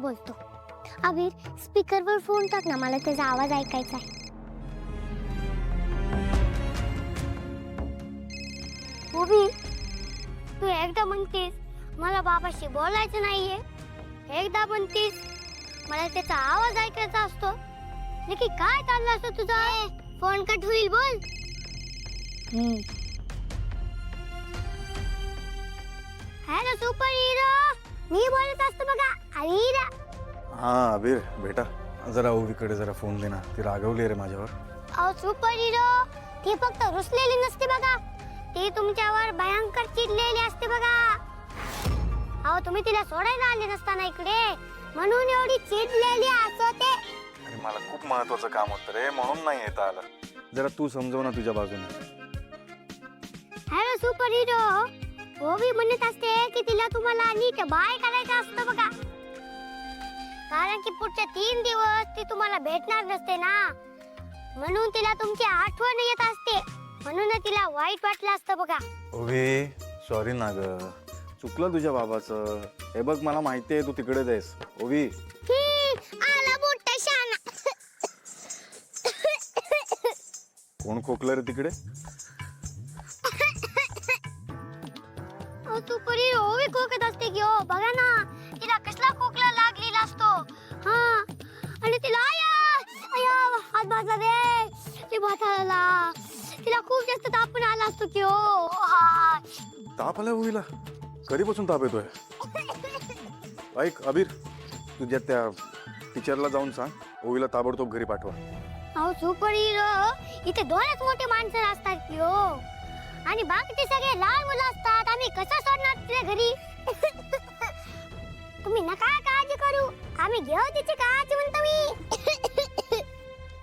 बोलतो. अबीर, स्पीकरवर फोन टाक ना, मला त्याचा आवाज ऐकायचा आहे. उभी, तू एकदा म्हणतीस मला बाबाशी बोलायचं नाहीये, एकदा म्हणतीस मला त्याचा आवाज ऐकायचा असतो. नक्की काय चाललं असतं तुझं? फोन कट होईल, बोल. हॅलो सुपर हिरो, मी बोलत असतो बघा. अरे हाँ अबीर बेटा, जरा ओवीकडे जरा फोन दे ना, ती रागवली रे माझ्यावर. अहो सुपर हिरो, ती फक्त रुसलेली नसते बघा, ती तुमच्यावर भयंकर चिडलेली असते बघा. अहो तुम्ही तिला सोडायला आले नसताना इकडे, म्हणून एवढी चिडलेली असते. अरे मला खूप महत्वाचं काम होतं रे, म्हणून नाही येता आलं. जरा तू समजव ना तुझ्या बाजूने. हॅलो सुपर हिरो, ओवी म्हणत असते की तिला तुम्हाला नीट बाय करायचं असतं बघा, कारण की पुढच्या 3 दिवस ती तुम्हाला भेटणार नसते ना, म्हणून तिला तुमची आठवण येत असते, म्हणून तिला वाईट वाटलं असतं बघा. ओवी सॉरी ना ग, चुकलं तुझ्या बाबाचं. हे बघ मला माहिती आहे तू तिकडेच आहेस. ओवी आला मोठा शाना. कोण खोकलं रे तिकडे? सुपर हिरो ओवी खोकत असते की हो, बघा ना तिला कसला खोकला लागलेला असतो. हा, आणि तिला आया हात भाजला रे, ते भाताला तिला खूप जास्त तापून आला असतो की हो. ताप आलाय ओवीला? कधीपासून ताप येतोय? ऐक अबीर, तुझ्या त्या टीचरला जाऊन सांग ओवीला ताबडतोब घरी पाठवा. अहो सुपर हिरो, इथे 2च मोठे माणसं असतात की हो, आणि बाकीचे सगळे लहान मुलं असतात. आम्ही कसं सोडणार तिला घरी? तुम्ही नका काळजी करू, आम्ही घेऊ तिची काळजी म्हणतो मी.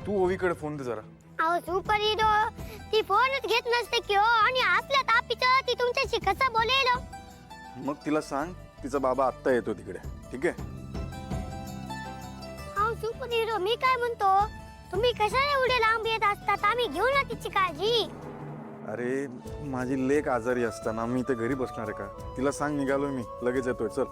तू ओवीकडे फोन दे जरा. अहो सुपर हिरो, ती फोनच घेत नसते की हो, आणि असल्या तापीचं ती तुमच्याशी कसं बोलेल? मग तिला सांग तिचा बाबा आत्ता येतो तिकडे, ठीक आहे? अहो सुपर हिरो, मी काय म्हणतो, तुम्ही कशाला एवढे लांब येत असतात? आम्ही घेऊ ना तिची काळजी. अरे माझी लेक आजारी असताना मी इथे घरी बसणार आहे का? तिला सांग निघालोय मी, लगेच येतोय, चल.